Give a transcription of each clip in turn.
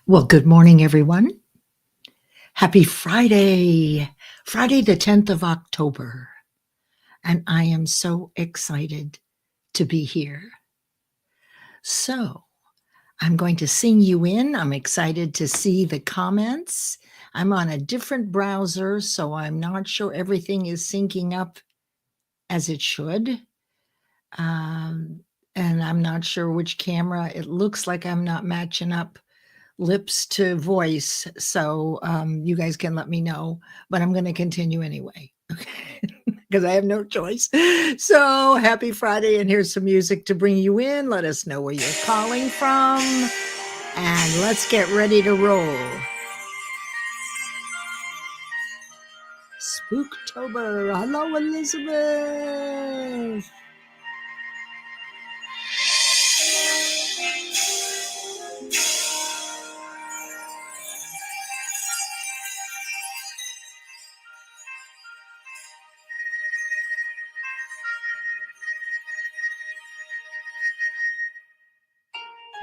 Well, good morning, everyone. Happy Friday, Friday the 10th of October. And I am so excited to be here. So I'm going to sing you in. I'm excited to see the comments. I'm on a different browser, so I'm not sure everything is syncing up as it should. And I'm not sure which camera. It looks like I'm not matching up lips to voice. So you guys can let me know, but I'm going to continue anyway. Okay. Because I have no choice. So happy Friday. And here's some music to bring you in. Let us know where you're calling from. And let's get ready to roll. Spooktober. Hello, Elizabeth.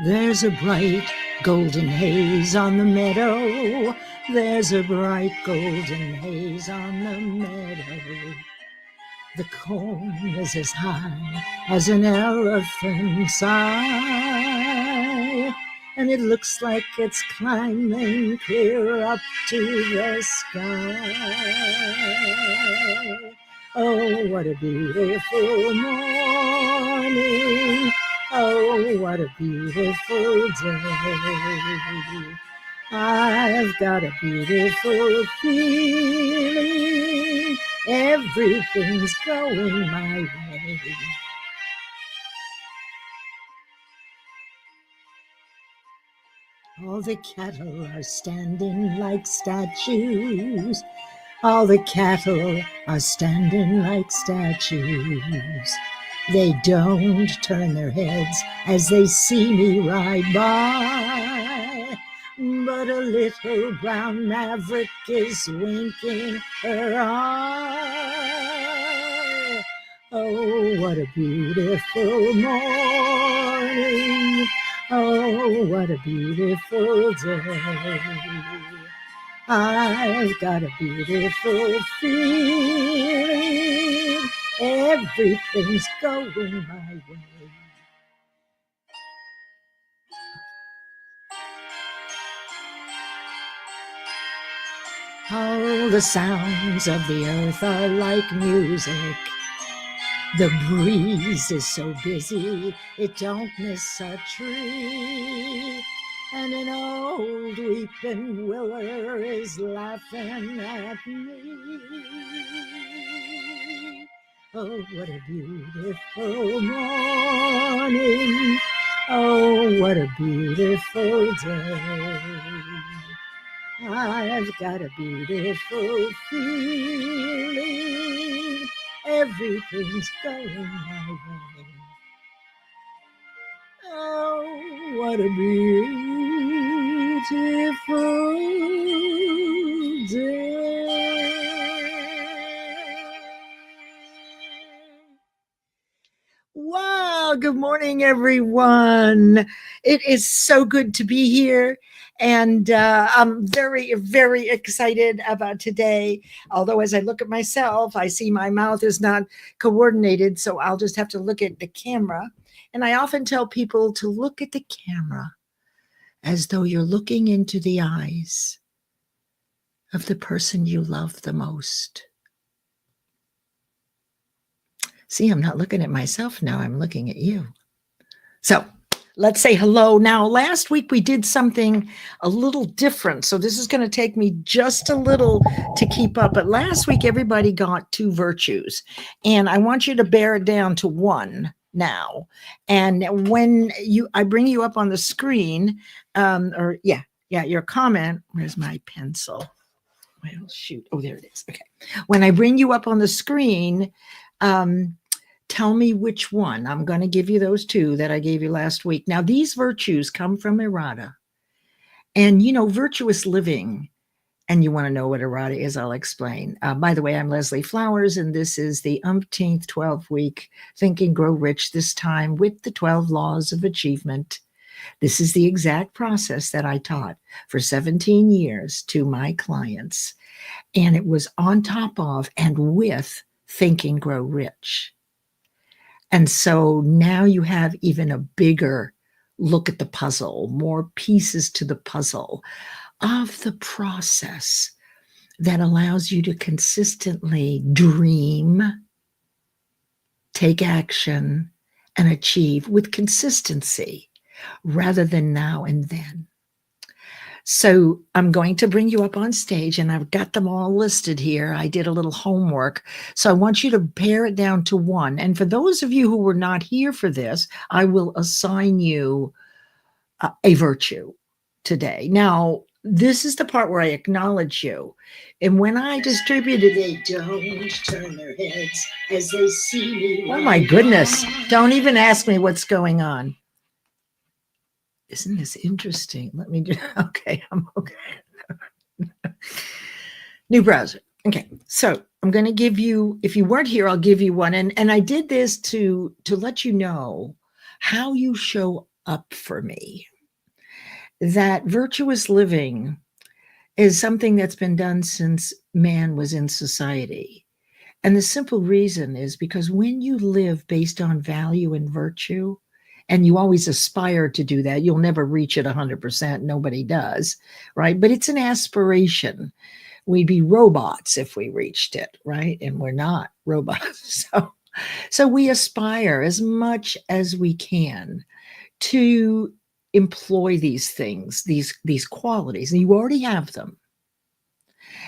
There's a bright golden haze on the meadow. There's a bright golden haze on the meadow. The cone is as high as an elephant's eye, and it looks like it's climbing clear up to the sky. Oh, what a beautiful morning. Oh, what a beautiful day. I've got a beautiful feeling. Everything's going my way. All the cattle are standing like statues. All the cattle are standing like statues. They don't turn their heads as they see me ride by. But a little brown maverick is winking her eye. Oh, what a beautiful morning. Oh, what a beautiful day. I've got a beautiful feeling. Everything's going my way. All the sounds of the earth are like music. The breeze is so busy, it don't miss a tree. And an old weeping willow is laughing at me. Oh, what a beautiful morning. Oh, what a beautiful day. I've got a beautiful feeling. Everything's going my way. Oh, what a beautiful day. Wow, good morning, everyone. It is so good to be here. And I'm very, very excited about today. Although as I look at myself, I see my mouth is not coordinated. So I'll just have to look at the camera. And I often tell people to look at the camera as though you're looking into the eyes of the person you love the most. See, I'm not looking at myself now. I'm looking at you. So let's say hello. Now, last week we did something a little different. So this is going to take me just a little to keep up. But last week, everybody got 2 virtues. And I want you to bear it down to 1 now. And when I bring you up on the screen, your comment, where's my pencil? Well, shoot. Oh, there it is. Okay. When I bring you up on the screen, tell me which one. I'm going to give you those 2 that I gave you last week. Now, these virtues come from errata. And, virtuous living. And you want to know what errata is, I'll explain. By the way, I'm Leslie Flowers, and this is the th 12-week Think and Grow Rich, this time with the 12 laws of achievement. This is the exact process that I taught for 17 years to my clients. And it was on top of and with Think and Grow Rich. And so now you have even a bigger look at the puzzle, more pieces to the puzzle of the process that allows you to consistently dream, take action, and achieve with consistency rather than now and then. So I'm going to bring you up on stage, and I've got them all listed here. I did a little homework. So I want you to pare it down to one. And for those of you who were not here for this, I will assign you a virtue today. Now, this is the part where I acknowledge you. And when I distributed, they don't turn their heads as they see me. Oh my goodness. Don't even ask me what's going on. Isn't this interesting? Let me do, okay, I'm okay. New browser. Okay, so I'm going to give you, if you weren't here, I'll give you one. And I did this to let you know how you show up for me. That virtuous living is something that's been done since man was in society. And the simple reason is because when you live based on value and virtue, and you always aspire to do that, you'll never reach it 100%. Nobody does, right? But it's an aspiration. We'd be robots if we reached it, right? And we're not robots. So we aspire as much as we can to employ these things, these qualities, and you already have them.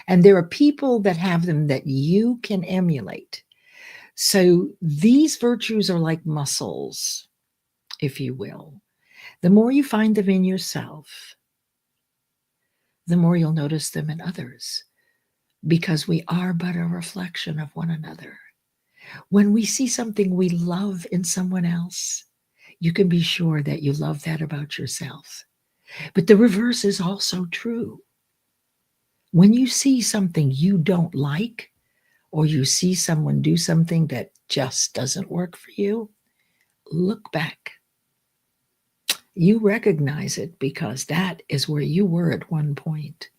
And there are people that have them that you can emulate. So these virtues are like muscles, if you will. The more you find them in yourself, the more you'll notice them in others, because we are but a reflection of one another. When we see something we love in someone else, you can be sure that you love that about yourself. But the reverse is also true. When you see something you don't like, or you see someone do something that just doesn't work for you, look back. You recognize it because that is where you were at one point.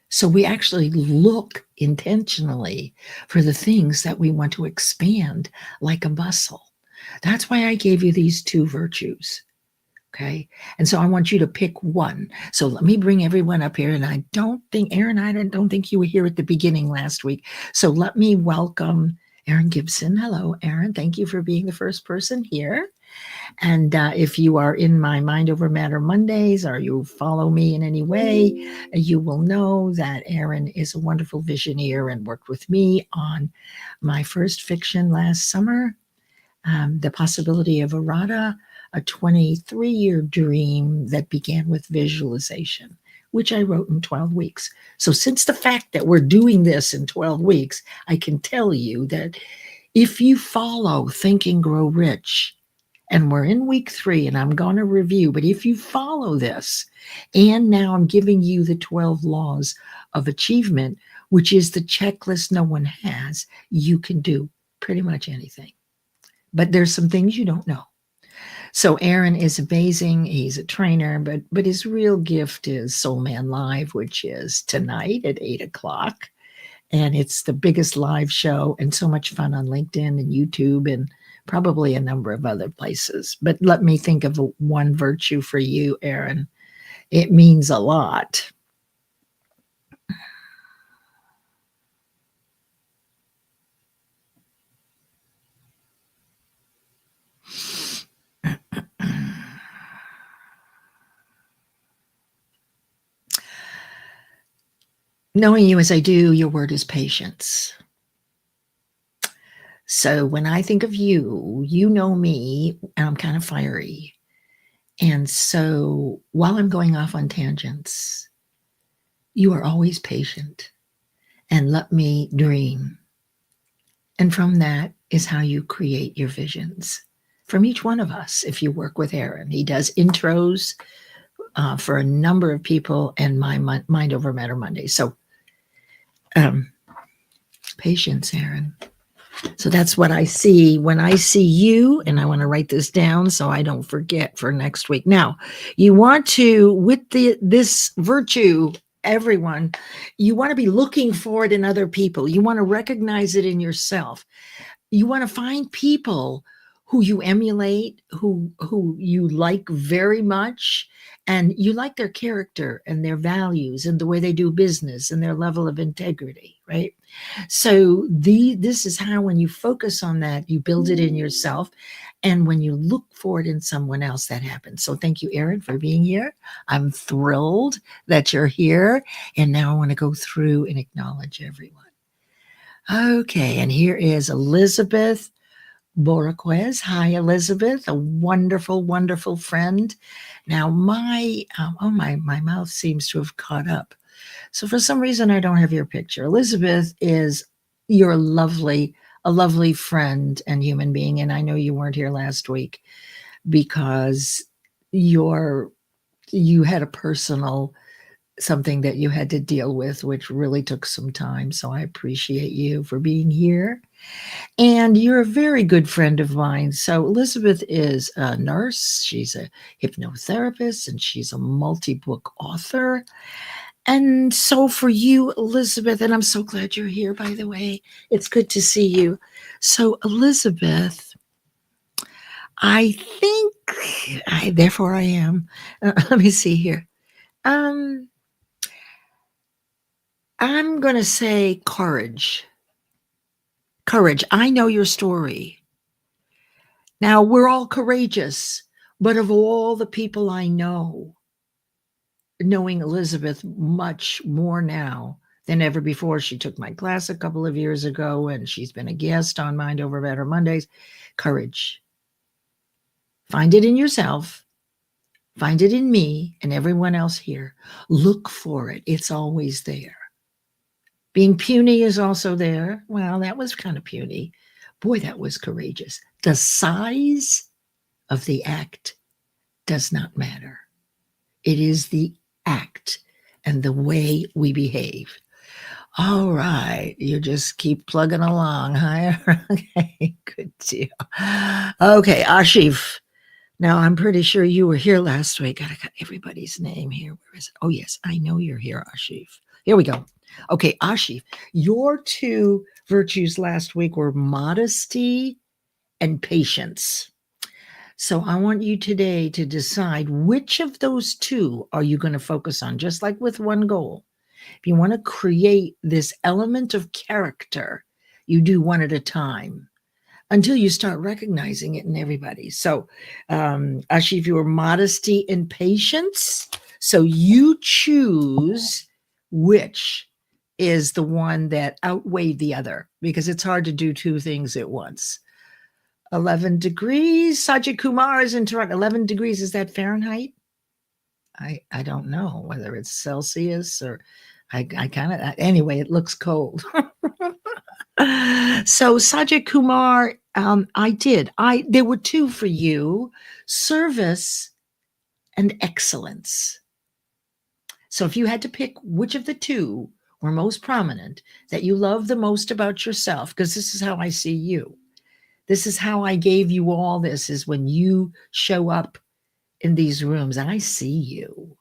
So we actually look intentionally for the things that we want to expand like a muscle. That's why I gave you these two virtues. Okay. And so I want you to pick one. So let me bring everyone up here. And I don't think, Aaron, I don't think you were here at the beginning last week. So let me welcome Aaron Gibson. Hello, Aaron. Thank you for being the first person here. And if you are in my Mind Over Matter Mondays, or you follow me in any way, you will know that Aaron is a wonderful visioneer and worked with me on my first fiction last summer, The Possibility of Errata, a 23-year dream that began with visualization, which I wrote in 12 weeks. So since the fact that we're doing this in 12 weeks, I can tell you that if you follow Think and Grow Rich, and we're in week 3 and I'm going to review, but if you follow this, and now I'm giving you the 12 laws of achievement, which is the checklist no one has, you can do pretty much anything. But there's some things you don't know. So Aaron is amazing. He's a trainer, but his real gift is Soul Man Live, which is tonight at 8 o'clock. And it's the biggest live show and so much fun on LinkedIn and YouTube and probably a number of other places. But let me think of one virtue for you, Aaron. It means a lot. Knowing you as I do, your word is patience. So when I think of you, you know me, and I'm kind of fiery. And so while I'm going off on tangents, you are always patient and let me dream. And from that is how you create your visions. From each one of us, if you work with Aaron, he does intros for a number of people and my Mind Over Matter Monday. So patience, Aaron. So that's what I see when I see you, and I want to write this down so I don't forget for next week. Now, you want to, with this virtue, everyone, you want to be looking for it in other people. You want to recognize it in yourself. You want to find people who you emulate, who you like very much, and you like their character and their values and the way they do business and their level of integrity, right? So this is how, when you focus on that, you build it in yourself. And when you look for it in someone else, that happens. So thank you, Erin, for being here. I'm thrilled that you're here. And now I want to go through and acknowledge everyone. Okay, and here is Elizabeth Borquez. Hi, Elizabeth, a wonderful, wonderful friend. Now, my mouth seems to have caught up. So for some reason, I don't have your picture. Elizabeth is a lovely friend and human being. And I know you weren't here last week because you had a personal something that you had to deal with, which really took some time. So I appreciate you for being here. And you're a very good friend of mine. So Elizabeth is a nurse. She's a hypnotherapist, and she's a multi-book author. And so for you, Elizabeth, and I'm so glad you're here, by the way. It's good to see you. So Elizabeth, I think, therefore I am. Let me see here. I'm going to say courage. Courage. I know your story. Now, we're all courageous, but of all the people I know, knowing Elizabeth much more now than ever before, she took my class a couple of years ago, and she's been a guest on Mind Over Matter Mondays. Courage. Find it in yourself. Find it in me and everyone else here. Look for it. It's always there. Being puny is also there. Well, that was kind of puny. Boy, that was courageous. The size of the act does not matter. It is the act and the way we behave. All right. You just keep plugging along, huh? Okay, good deal. Okay, Ashif. Now, I'm pretty sure you were here last week. I got everybody's name here. Where is it? Oh, yes, I know you're here, Ashif. Here we go. Okay, Ashif, your two virtues last week were modesty and patience. So I want you today to decide which of those two are you going to focus on, just like with one goal. If you want to create this element of character, you do one at a time until you start recognizing it in everybody. So, Ashif, your modesty and patience. So you choose which is the one that outweighed the other, because it's hard to do two things at once. 11 degrees. Sajid Kumar is in Toronto. 11 degrees. Is that Fahrenheit? I don't know whether it's Celsius or I kind of, anyway, it looks cold. So Sajid Kumar, there were two for you: service and excellence. So if you had to pick which of the two were most prominent, that you love the most about yourself, because this is how I see you. This is how I gave you all this, is when you show up in these rooms, I see you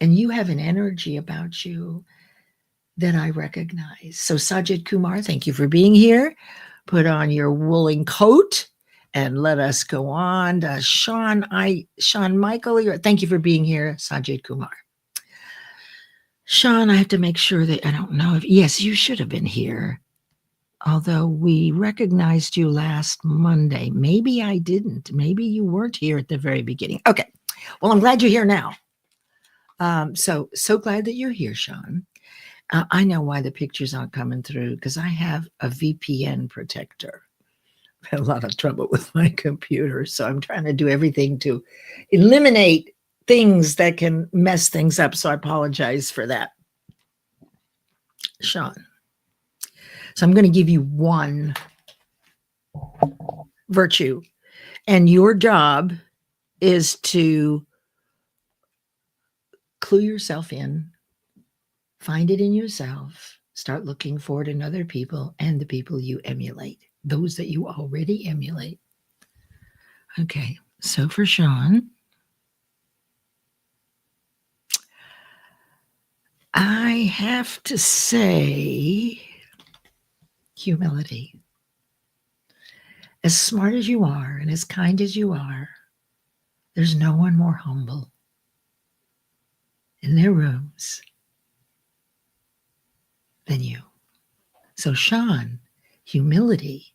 and you have an energy about you that I recognize. So Sajid Kumar, thank you for being here. Put on your woolen coat and let us go on. Sean Michael, thank you for being here, Sajid Kumar. Sean, I have to make sure that, I don't know if, yes, you should have been here. Although we recognized you last Monday. Maybe I didn't. Maybe you weren't here at the very beginning. Okay. Well, I'm glad you're here now. So glad that you're here, Sean. I know why the pictures aren't coming through, because I have a VPN protector. I've had a lot of trouble with my computer, so I'm trying to do everything to eliminate things that can mess things up. So I apologize for that, Sean. So I'm going to give you one virtue, and your job is to clue yourself in, find it in yourself, start looking for it in other people and the people you emulate. those that you already emulate. Okay, so for Sean, I have to say humility. As smart as you are and as kind as you are, there's no one more humble in their rooms than you. So Sean, humility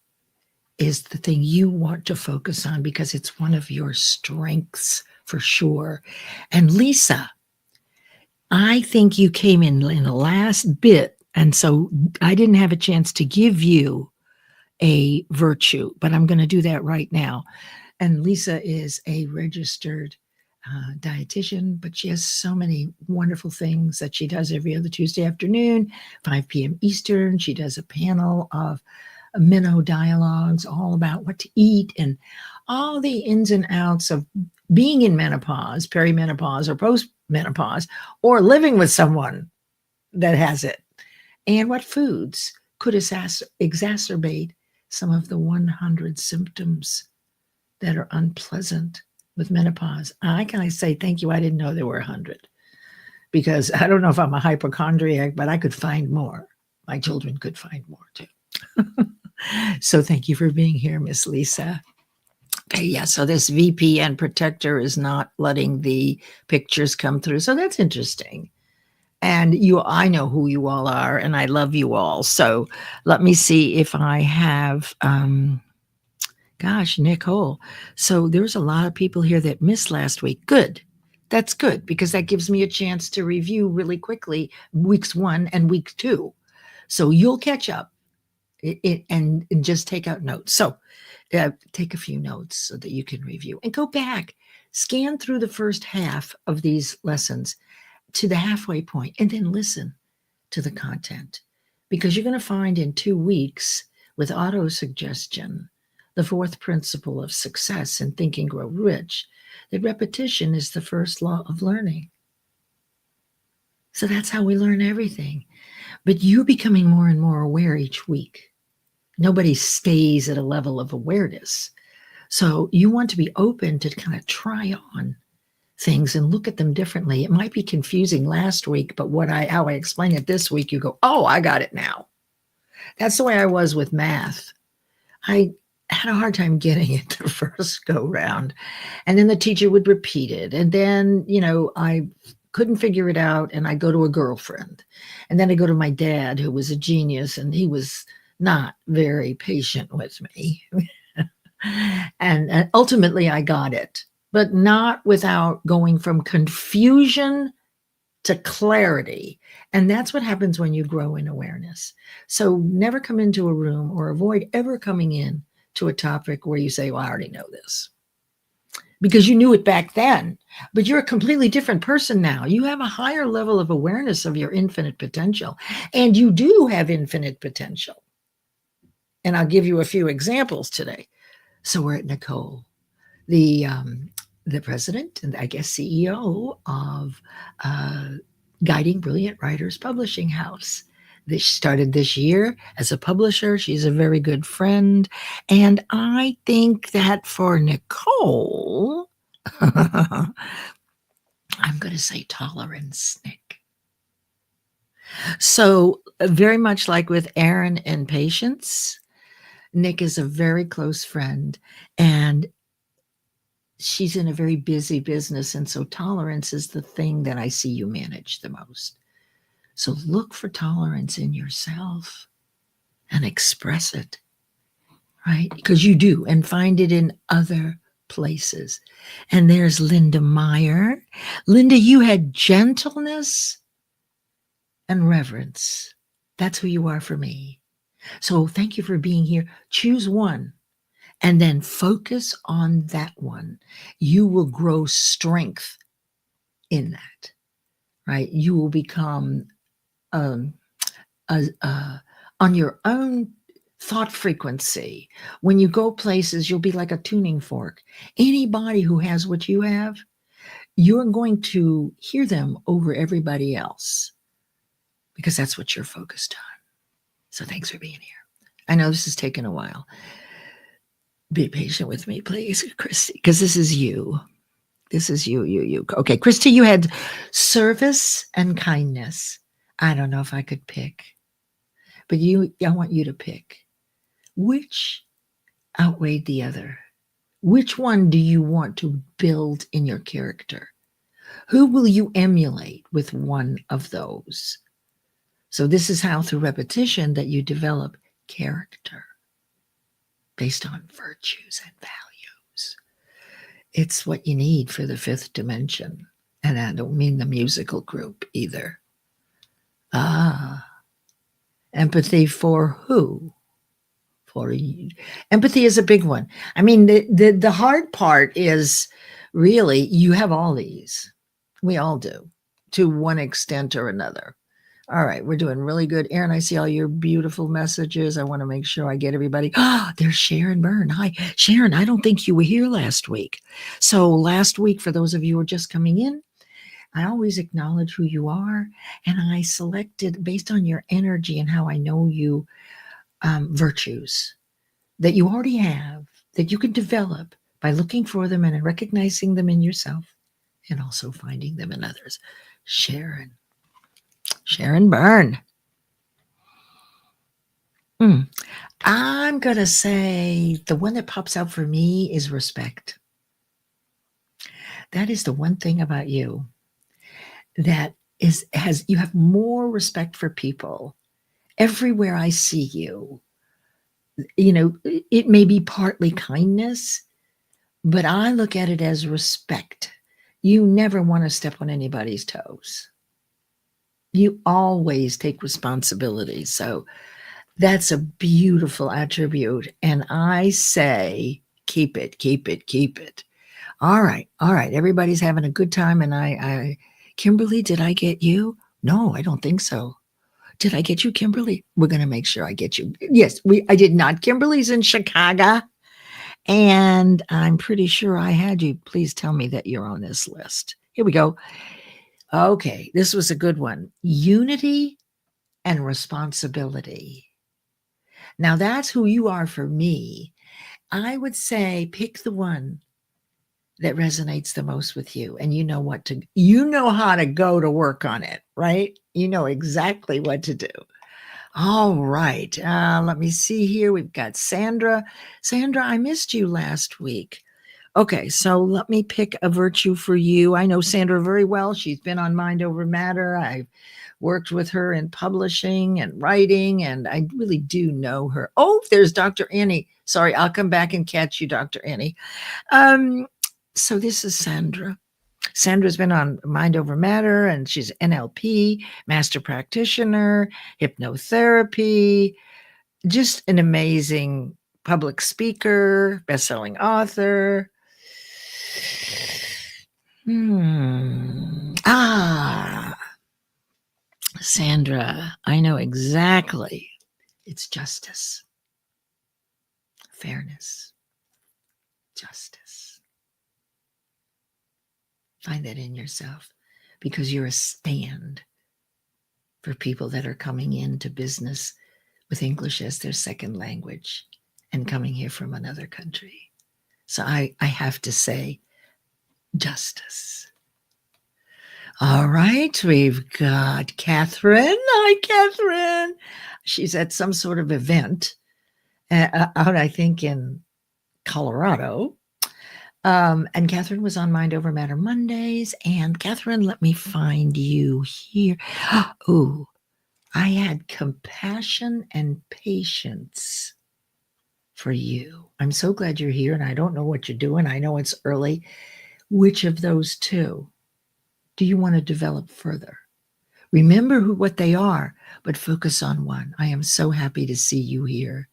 is the thing you want to focus on because it's one of your strengths for sure. And Lisa, I think you came in the last bit, and so I didn't have a chance to give you a virtue, but I'm going to do that right now. And Lisa is a registered dietitian, but she has so many wonderful things that she does every other Tuesday afternoon, 5 p.m. Eastern. She does a panel of minnow dialogues all about what to eat and all the ins and outs of being in menopause, perimenopause, or postmenopause, or living with someone that has it, and what foods could exacerbate some of the 100 symptoms that are unpleasant with menopause. I can say thank you. I didn't know there were 100, because I don't know if I'm a hypochondriac, but I could find more. My children could find more too. So thank you for being here, Miss Lisa. Okay, yeah, so this VPN protector is not letting the pictures come through. So that's interesting. And I know who you all are, and I love you all. So let me see if I have, gosh, Nicole. So there's a lot of people here that missed last week. Good. That's good, because that gives me a chance to review really quickly weeks 1 and week 2. So you'll catch up and just take out notes. So take a few notes so that you can review and go back, scan through the first half of these lessons to the halfway point, and then listen to the content, because you're going to find in 2 weeks with auto-suggestion, the 4th principle of success in Think and Grow Rich, that repetition is the first law of learning. So that's how we learn everything. But you're becoming more and more aware each week. Nobody stays at a level of awareness. So you want to be open to kind of try on things and look at them differently. It might be confusing last week, but how I explain it this week, you go, oh, I got it now. That's the way I was with math. I had a hard time getting it the first go round. And then the teacher would repeat it. And then, I couldn't figure it out. And I go to a girlfriend. And then I go to my dad, who was a genius, and he was not very patient with me. And ultimately I got it, but not without going from confusion to clarity. And that's what happens when you grow in awareness. So never come into a room, or avoid ever coming in to a topic where you say, well, I already know this, because you knew it back then, but you're a completely different person now. You have a higher level of awareness of your infinite potential, and you do have infinite potential. And I'll give you a few examples today. So we're at Nicole, the president and I guess CEO of Guiding Brilliant Writers Publishing House. This started this year as a publisher. She's a very good friend. And I think that for Nicole, I'm going to say tolerance, Nick. So very much like with Aaron and Patience, Nick is a very close friend, and she's in a very busy business. And so tolerance is the thing that I see you manage the most. So look for tolerance in yourself and express it, right? Because you do, and find it in other places. And there's Linda Meyer. Linda, you had gentleness and reverence. That's who you are for me. So thank you for being here. Choose one and then focus on that one. You will grow strength in that, right? You will become on your own thought frequency. When you go places, you'll be like a tuning fork. Anybody who has what you have, you're going to hear them over everybody else, because that's what you're focused on. So thanks for being here. I know this is taking a while. Be patient with me, please, Christy, because this is you. This is you. Okay, Christy, you had service and kindness. I don't know if I could pick, but I want you to pick. Which outweighed the other? Which one do you want to build in your character? Who will you emulate with one of those? So this is how, through repetition, that you develop character based on virtues and values. It's what you need for the fifth dimension. And I don't mean the musical group either. Empathy for who? For you. Empathy is a big one. I mean, the hard part is really you have all these. We all do, to one extent or another. All right, we're doing really good. Aaron, I see all your beautiful messages. I want to make sure I get everybody. There's Sharon Byrne. Hi, Sharon. I don't think you were here last week. So last week, for those of you who are just coming in, I always acknowledge who you are. And I selected, based on your energy and how I know you, virtues that you already have, that you can develop by looking for them and recognizing them in yourself and also finding them in others. Sharon Byrne. I'm going to say the one that pops out for me is respect. That is the one thing about you that you have more respect for people. Everywhere I see you, it may be partly kindness, but I look at it as respect. You never want to step on anybody's toes. You always take responsibility. So that's a beautiful attribute. And I say, keep it. All right. Everybody's having a good time. And Kimberly, did I get you? No, I don't think so. Did I get you, Kimberly? We're going to make sure I get you. Yes, I did not. Kimberly's in Chicago. And I'm pretty sure I had you. Please tell me that you're on this list. Here we go. Okay, this was a good one. Unity and responsibility. Now that's who you are for me. I would say pick the one that resonates the most with you, and you know how to go to work on it, right? You know exactly what to do. All right. Let me see here. We've got Sandra. Sandra, I missed you last week. Okay, so let me pick a virtue for you. I know Sandra very well. She's been on Mind Over Matter. I've worked with her in publishing and writing, and I really do know her. Oh, there's Dr. Annie. Sorry, I'll come back and catch you, Dr. Annie. So this is Sandra. Sandra's been on Mind Over Matter, and she's NLP, master practitioner, hypnotherapy, just an amazing public speaker, best-selling author. Sandra, I know exactly. It's justice, fairness, justice. Find that in yourself, because you're a stand for people that are coming into business with English as their second language and coming here from another country. So I have to say justice. All right, we've got Catherine. Hi, Catherine. She's at some sort of event out, I think, in Colorado. And Catherine was on Mind Over Matter Mondays. And Catherine, let me find you here. Oh, I had compassion and patience for you. I'm so glad you're here, and I don't know what you're doing. I know it's early. Which of those two do you want to develop further? Remember what they are, but focus on one. I am so happy to see you here.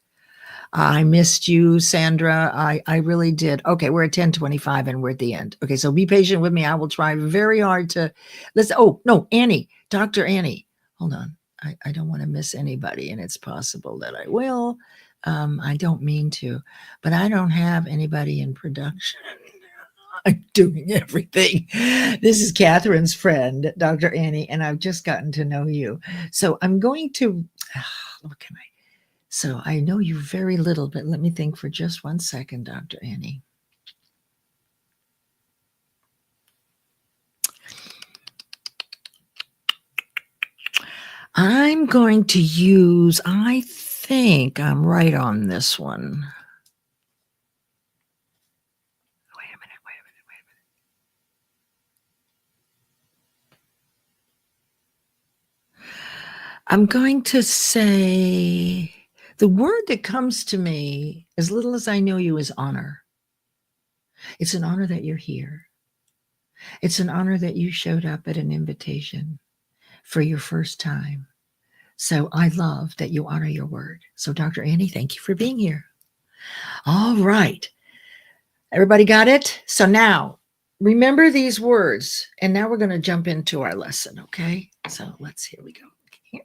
I missed you, Sandra. I really did. Okay, we're at 10:25 and we're at the end. Okay, so be patient with me. I will try very hard to listen. Oh, no, Annie, Dr. Annie. Hold on. I don't want to miss anybody, and it's possible that I will. I don't mean to, but I don't have anybody in production. I'm doing everything. This is Catherine's friend, Dr. Annie, and I've just gotten to know you. So I'm going to, what can I? So I know you very little, but let me think for just 1 second, Dr. Annie. I'm going to use, I think I'm right on this one. Wait a minute. I'm going to say the word that comes to me, as little as I know you, is honor. It's an honor that you're here. It's an honor that you showed up at an invitation for your first time. So I love that you honor your word. So Dr. Annie, thank you for being here. All right. Everybody got it? So now remember these words. And now we're going to jump into our lesson. Okay. So here we go. Here.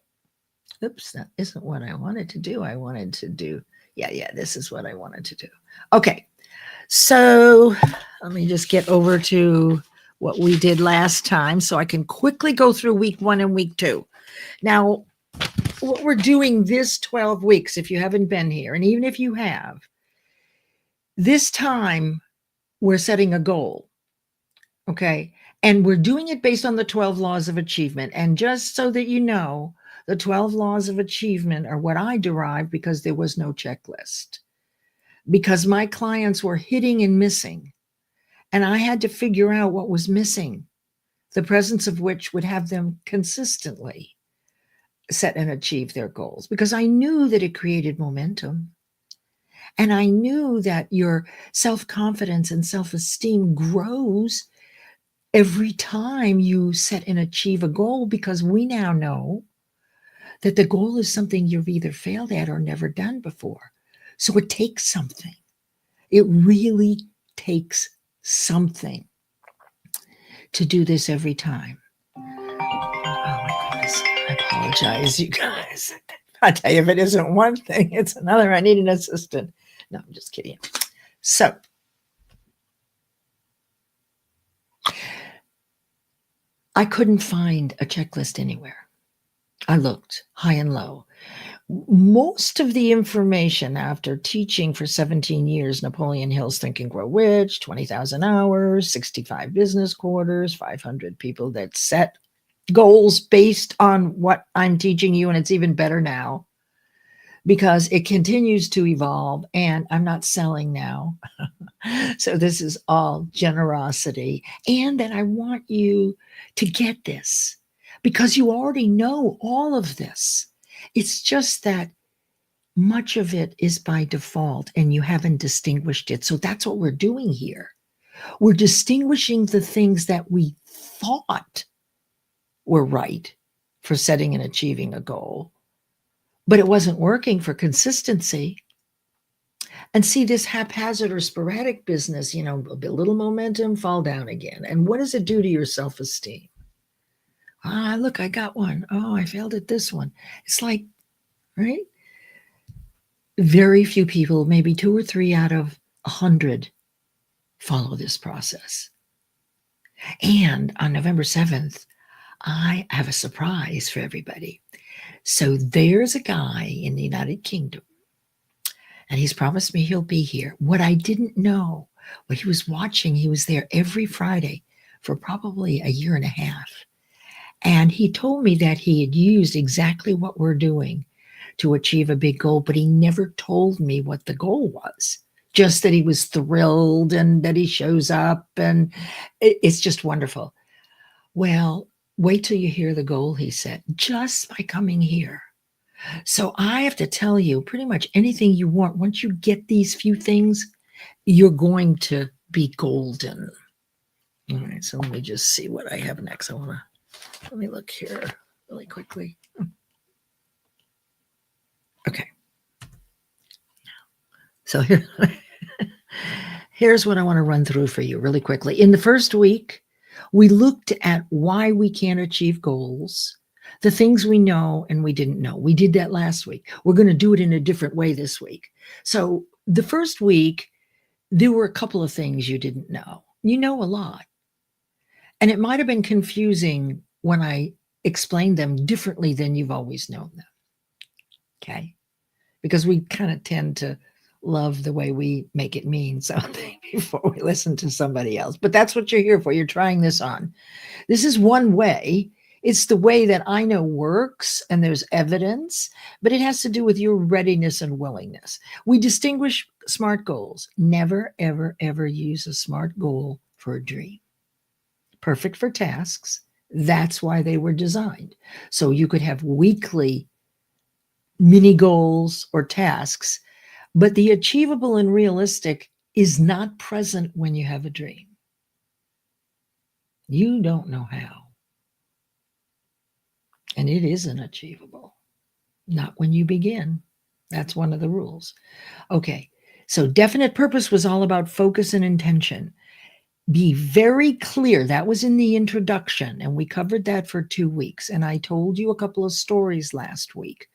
Oops, that isn't what I wanted to do. Yeah, this is what I wanted to do. Okay. So let me just get over to what we did last time so I can quickly go through week 1 and week 2. Now, what we're doing this 12 weeks, if you haven't been here, and even if you have, this time we're setting a goal, okay? And we're doing it based on the 12 laws of achievement. And just so that you know, the 12 laws of achievement are what I derived because there was no checklist. Because my clients were hitting and missing, and I had to figure out what was missing, the presence of which would have them consistently set and achieve their goals, because I knew that it created momentum. And I knew that your self-confidence and self-esteem grows every time you set and achieve a goal, because we now know that the goal is something you've either failed at or never done before. So it takes something. It really takes something to do this every time. Oh my goodness, I apologize, you guys. I tell you, if it isn't one thing, it's another. I need an assistant. No, I'm just kidding. So I couldn't find a checklist anywhere. I looked high and low. Most of the information, after teaching for 17 years, Napoleon Hill's Think and Grow Rich, 20,000 hours, 65 business quarters, 500 people that set goals based on what I'm teaching you. And it's even better now because it continues to evolve, and I'm not selling now. So this is all generosity. And that I want you to get this because you already know all of this. It's just that much of it is by default and you haven't distinguished it. So that's what we're doing here. We're distinguishing the things that we thought were right for setting and achieving a goal, but it wasn't working for consistency. And see, this haphazard or sporadic business, a little momentum, fall down again. And what does it do to your self-esteem? Look, I got one. Oh, I failed at this one. It's like, right? Very few people, maybe 2 or 3 out of 100, follow this process. And on November 7th, I have a surprise for everybody. So there's a guy in the United Kingdom, and he's promised me he'll be here. What I didn't know, what he was watching, he was there every Friday for probably a year and a half. And he told me that he had used exactly what we're doing to achieve a big goal, but he never told me what the goal was. Just that he was thrilled and that he shows up, and it's just wonderful. Well, wait till you hear the goal he set just by coming here. So I have to tell you, pretty much anything you want, once you get these few things, you're going to be golden. All right, so let me just see what I have next. Let me look here really quickly. Okay. So here's what I want to run through for you really quickly. In the first week, we looked at why we can't achieve goals, the things we know and we didn't know. We did that last week. We're going to do it in a different way this week. So the first week, there were a couple of things you didn't know. You know a lot. And it might have been confusing when I explained them differently than you've always known them. Okay? because we kind of tend to love the way we make it mean something before we listen to somebody else. But that's what you're here for. You're trying this on. This is one way. It's the way that I know works, and there's evidence, but it has to do with your readiness and willingness. We distinguish SMART goals. Never, ever, ever use a SMART goal for a dream. Perfect for tasks. That's why they were designed. So you could have weekly mini goals or tasks, but the achievable and realistic is not present when you have a dream. You don't know how. And it isn't achievable. Not when you begin. That's one of the rules. Okay, so definite purpose was all about focus and intention. Be very clear. That was in the introduction, and we covered that for 2 weeks. And I told you a couple of stories last week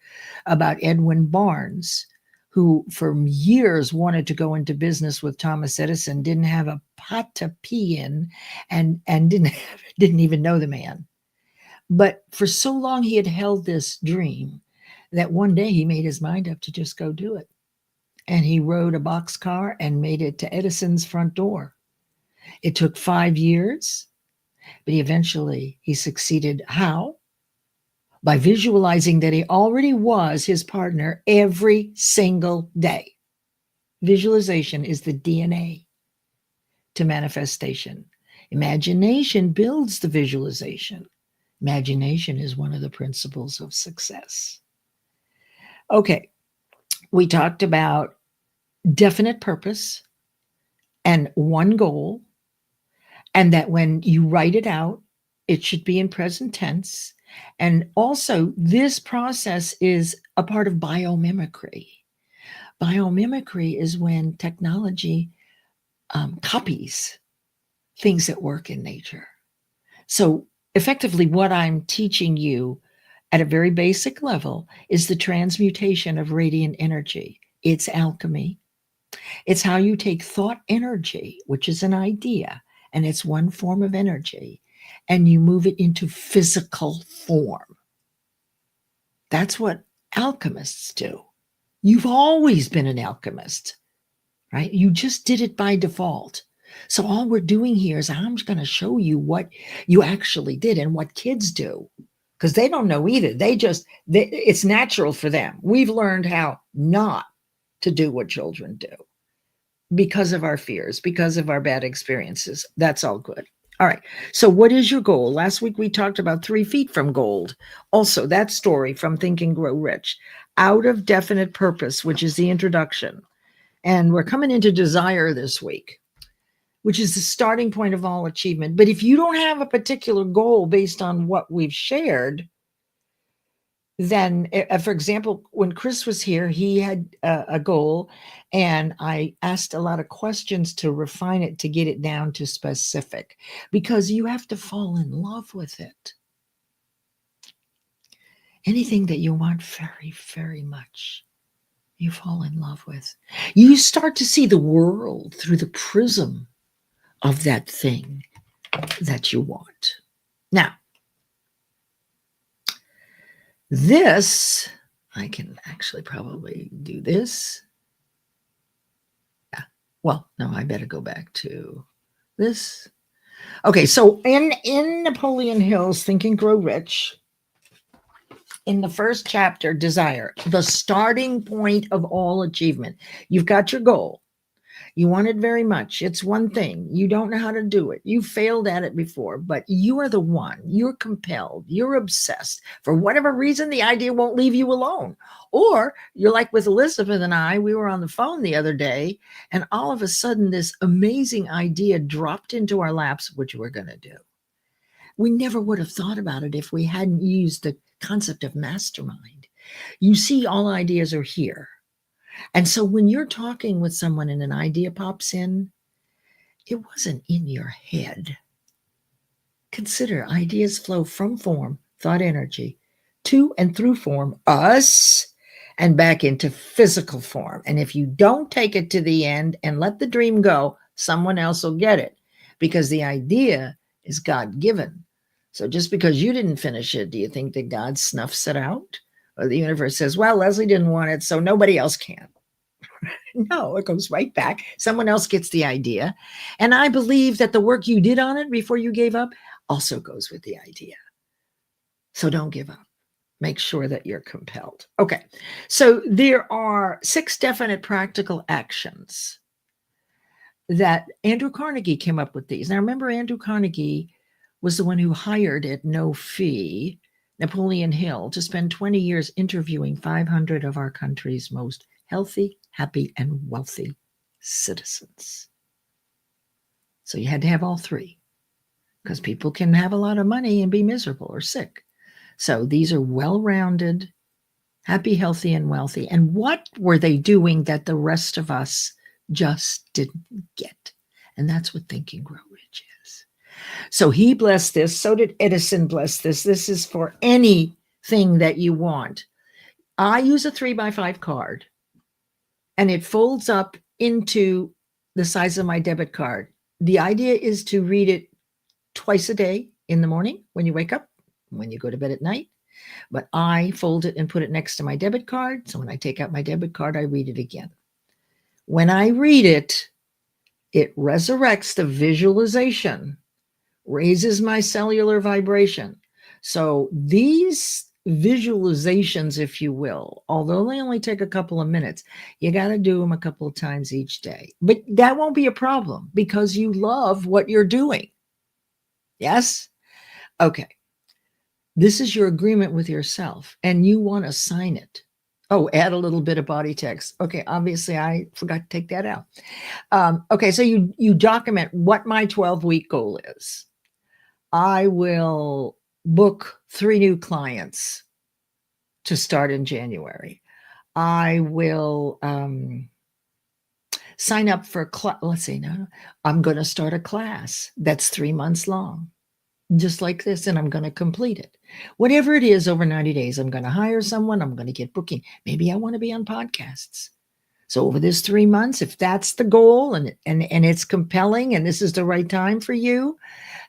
about Edwin Barnes, who for years wanted to go into business with Thomas Edison, didn't have a pot to pee in, and didn't even know the man. But for so long he had held this dream that one day he made his mind up to just go do it. And he rode a boxcar and made it to Edison's front door. It took 5 years, but eventually he succeeded. How? By visualizing that he already was his partner every single day. Visualization is the DNA to manifestation. Imagination builds the visualization. Imagination is one of the principles of success. Okay, we talked about definite purpose and one goal, and that when you write it out, it should be in present tense. And also, this process is a part of biomimicry. Biomimicry is when technology copies things that work in nature. So effectively, what I'm teaching you at a very basic level is the transmutation of radiant energy. It's alchemy. It's how you take thought energy, which is an idea, and it's one form of energy, and you move it into physical form. That's what alchemists do. You've always been an alchemist, right? You just did it by default. So all we're doing here is I'm going to show you what you actually did and what kids do, because they don't know either. It's natural for them. We've learned how not to do what children do because of our fears, because of our bad experiences. That's all good. All right. So what is your goal? Last week we talked about 3 feet from gold. Also, that story from Think and Grow Rich. Out of definite purpose, which is the introduction. And we're coming into desire this week, which is the starting point of all achievement. But if you don't have a particular goal based on what we've shared, then, for example, when Chris was here, he had a goal, and I asked a lot of questions to refine it, to get it down to specific, because you have to fall in love with it. Anything that you want very, very much, you fall in love with. You start to see the world through the prism of that thing that you want. Now, this, I can actually probably do this. Yeah. Well, no, I better go back to this. Okay, so in Napoleon Hill's Think and Grow Rich, in the first chapter, Desire, the starting point of all achievement. You've got your goal. You want it very much. It's one thing. You don't know how to do it. You failed at it before, but you are the one. You're compelled. You're obsessed. For whatever reason, the idea won't leave you alone. Or you're like with Elizabeth and I, we were on the phone the other day, and all of a sudden this amazing idea dropped into our laps, which we're going to do. We never would have thought about it if we hadn't used the concept of mastermind. You see, all ideas are here. And so when you're talking with someone and an idea pops in, it wasn't in your head. Consider ideas flow from form, thought energy, to and through form, us, and back into physical form. And if you don't take it to the end and let the dream go, someone else will get it, because the idea is God-given. So just because you didn't finish it, do you think that God snuffs it out? Or the universe says, well, Leslie didn't want it, so nobody else can. No, it goes right back. Someone else gets the idea. And I believe that the work you did on it before you gave up also goes with the idea. So don't give up. Make sure that you're compelled. Okay, so there are 6 definite practical actions that Andrew Carnegie came up with these. Now, remember, Andrew Carnegie was the one who hired at no fee Napoleon Hill to spend 20 years interviewing 500 of our country's most healthy, happy, and wealthy citizens. So you had to have all 3, because people can have a lot of money and be miserable or sick. So these are well-rounded, happy, healthy, and wealthy. And what were they doing that the rest of us just didn't get? And that's what Think and Grow Rich is. So he blessed this. So did Edison bless this. This is for anything that you want. I use a 3x5 card, and it folds up into the size of my debit card. The idea is to read it twice a day, in the morning when you wake up, when you go to bed at night. But I fold it and put it next to my debit card. So when I take out my debit card, I read it again. When I read it, it resurrects the visualization, raises my cellular vibration. So these visualizations, if you will, although they only take a couple of minutes, you got to do them a couple of times each day. But that won't be a problem because you love what you're doing. Yes? Okay. This is your agreement with yourself, and you want to sign it. Oh, add a little bit of body text. Okay, obviously I forgot to take that out. Okay, so you document what my 12-week goal is. I will book 3 new clients to start in January. I will sign up for a class. Let's see, no, I'm going to start a class that's 3 months long, just like this, and I'm going to complete it. Whatever it is, over 90 days, I'm going to hire someone. I'm going to get booking. Maybe I want to be on podcasts. So over this 3 months, if that's the goal and it's compelling and this is the right time for you,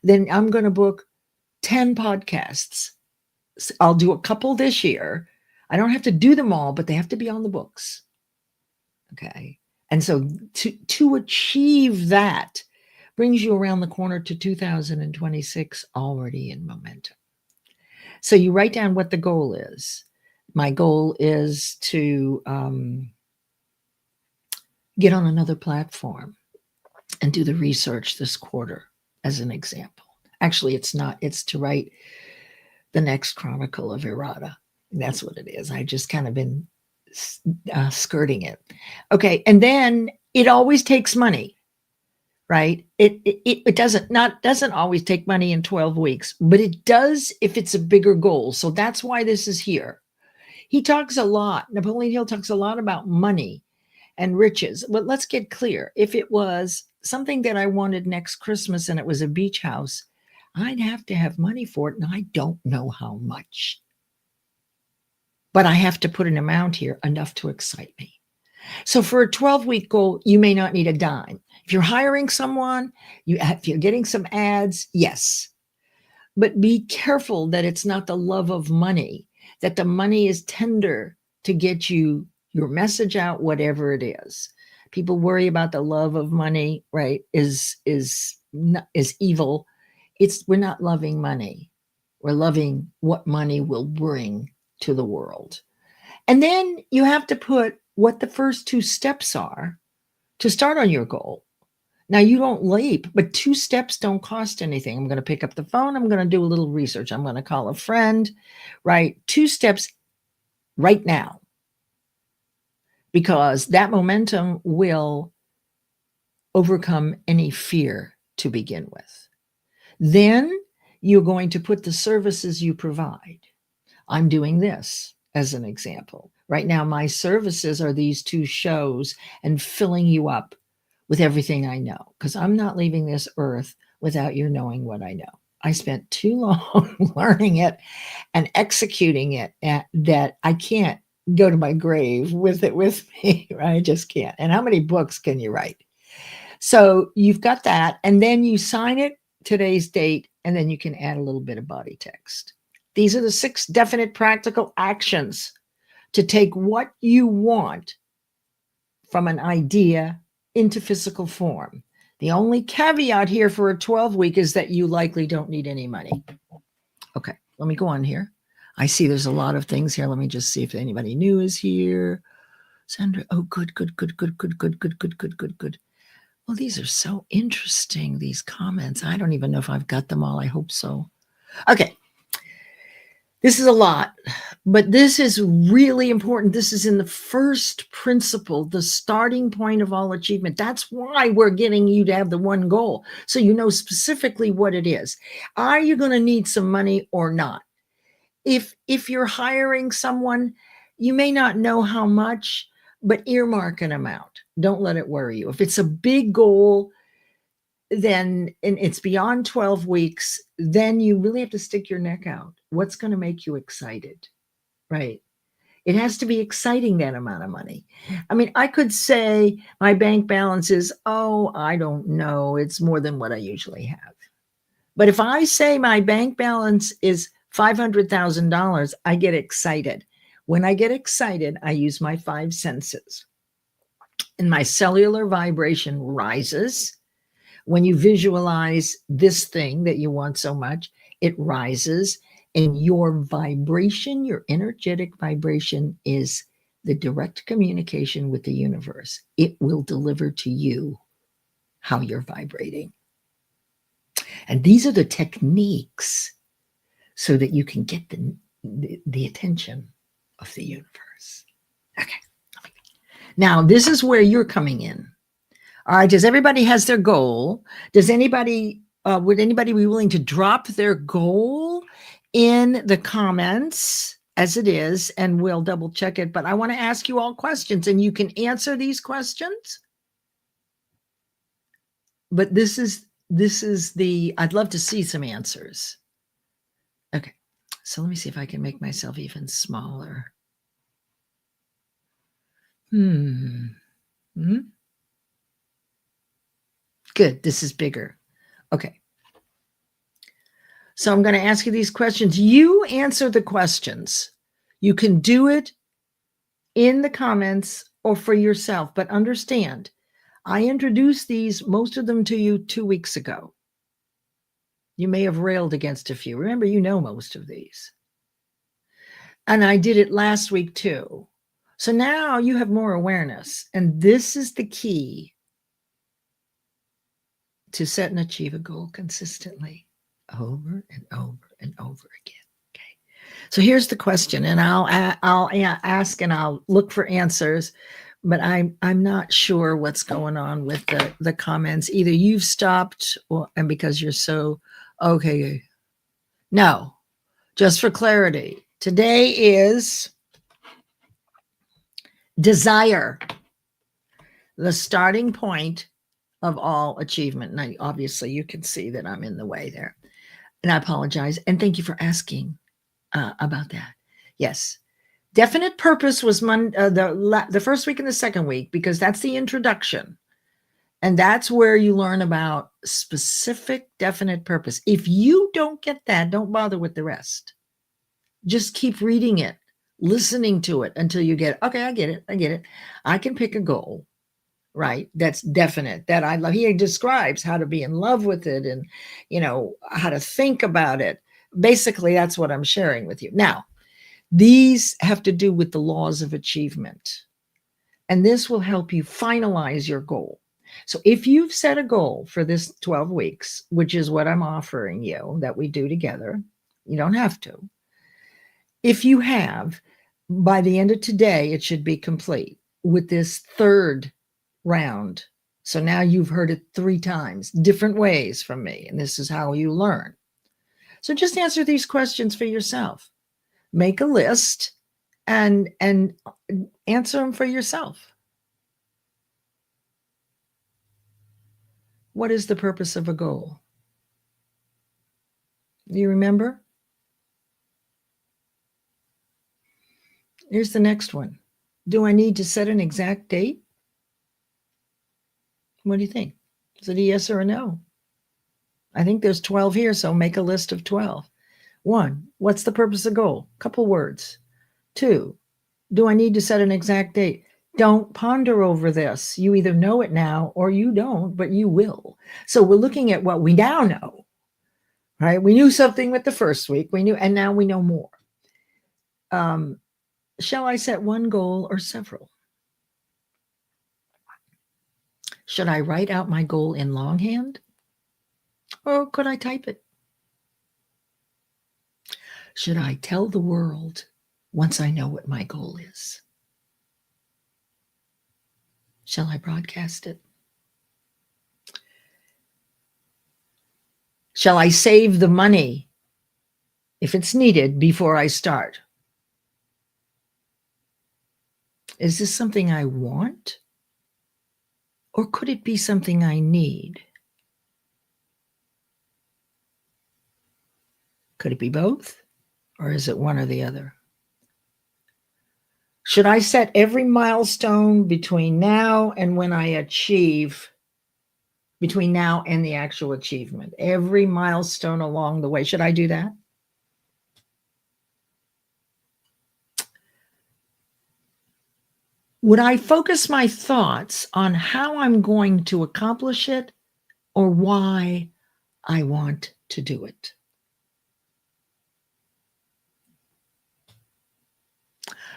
then I'm going to book 10 podcasts. I'll do a couple this year. I don't have to do them all, but they have to be on the books. Okay. And so to achieve that brings you around the corner to 2026 already in momentum. So you write down what the goal is. My goal is to get on another platform and do the research this quarter, as an example. Actually, it's not. It's to write the next Chronicle of Errata. That's what it is. I just kind of been skirting it. Okay, and then it always takes money, right? It doesn't always take money in 12 weeks, but it does if it's a bigger goal. So that's why this is here. He talks a lot. Napoleon Hill talks a lot about money and riches. But let's get clear. If it was something that I wanted next Christmas and it was a beach house, I'd have to have money for it, and I don't know how much. But I have to put an amount here, enough to excite me. So for a 12-week goal, you may not need a dime. If you're hiring someone, if you're getting some ads, yes. But be careful that it's not the love of money, that the money is tender to get you your message out, whatever it is. People worry about the love of money, right, is evil. We're not loving money. We're loving what money will bring to the world. And then you have to put what the first 2 steps are to start on your goal. Now, you don't leap, but 2 steps don't cost anything. I'm going to pick up the phone. I'm going to do a little research. I'm going to call a friend, right? 2 steps right now, because that momentum will overcome any fear to begin with. Then you're going to put the services you provide. I'm doing this as an example. Right now, my services are these 2 shows and filling you up with everything I know, because I'm not leaving this earth without you knowing what I know. I spent too long learning it and executing it that I can't go to my grave with it with me, right? I just can't. And how many books can you write? So you've got that, and then you sign it, today's date, and then you can add a little bit of body text. These are the 6 definite practical actions to take what you want from an idea into physical form. The only caveat here for a 12-week is that you likely don't need any money. Okay, let me go on here. I see there's a lot of things here. Let me just see if anybody new is here. Sandra, oh, good. Well, these are so interesting, these comments. I don't even know if I've got them all. I hope so. Okay. This is a lot, but this is really important. This is in the first principle, the starting point of all achievement. That's why we're getting you to have the one goal, so you know specifically what it is. Are you going to need some money or not? If you're hiring someone, you may not know how much, but earmark an amount. Don't let it worry you. If it's a big goal, then and it's beyond 12 weeks, then you really have to stick your neck out. What's going to make you excited, right? It has to be exciting, that amount of money. I mean, I could say my bank balance is, oh, I don't know, it's more than what I usually have. But if I say my bank balance is $500,000, I get excited. When I get excited, I use my 5 senses. And my cellular vibration rises. When you visualize this thing that you want so much, it rises, and your vibration, your energetic vibration, is the direct communication with the universe. It will deliver to you how you're vibrating. And these are the techniques so that you can get the attention of the universe. Okay. Now, this is where you're coming in. All right, does everybody has their goal? Does anybody, would anybody be willing to drop their goal in the comments as it is, and we'll double check it. But I want to ask you all questions, and you can answer these questions. But this is the, I'd love to see some answers. Okay, so let me see if I can make myself even smaller. Good, this is bigger. Okay. So I'm going to ask you these questions. You answer the questions. You can do it in the comments or for yourself, but understand, I introduced these, most of them to you 2 weeks ago. You may have railed against a few. Remember, you know most of these. And I did it last week too. So now you have more awareness. And this is the key to set and achieve a goal consistently, over and over and over again. Okay. So here's the question, and I'll ask and I'll look for answers, but I'm not sure what's going on with the comments. Either you've stopped, or and because you're so okay. No, just for clarity, today is desire, the starting point of all achievement. And obviously you can see that I'm in the way there, and I apologize. And thank you for asking about that. Yes. Definite purpose was the first week and the second week, because that's the introduction. And that's where you learn about specific definite purpose. If you don't get that, don't bother with the rest. Just keep reading it, listening to it until you get, okay, I get it. I can pick a goal. Right, that's definite, that I love. He describes how to be in love with it, and how to think about it. Basically, that's what I'm sharing with you. Now, these have to do with the laws of achievement, and this will help you finalize your goal. So if you've set a goal for this 12 weeks, which is what I'm offering you that we do together, you don't have to. If you have, by the end of today, it should be complete with this third round. So now you've heard it 3 times, different ways from me, and this is how you learn. So just answer these questions for yourself. Make a list and answer them for yourself. What is the purpose of a goal? Do you remember? Here's the next one. Do I need to set an exact date? What do you think? Is it a yes or a no? I think there's 12 here, so make a list of 12. 1, What's the purpose of goal? Couple words. 2, do I need to set an exact date? Don't ponder over this. You either know it now or you don't, but you will. So we're looking at what we now know, right? We knew something with the first week. We knew, and now we know more. Shall I set one goal or several? Should I write out my goal in longhand? Or could I type it? Should I tell the world once I know what my goal is? Shall I broadcast it? Shall I save the money if it's needed before I start? Is this something I want? Or could it be something I need? Could it be both? Or is it one or the other? Should I set every milestone between now and when I achieve, between now and the actual achievement? Every milestone along the way. Should I do that? Would I focus my thoughts on how I'm going to accomplish it or why I want to do it?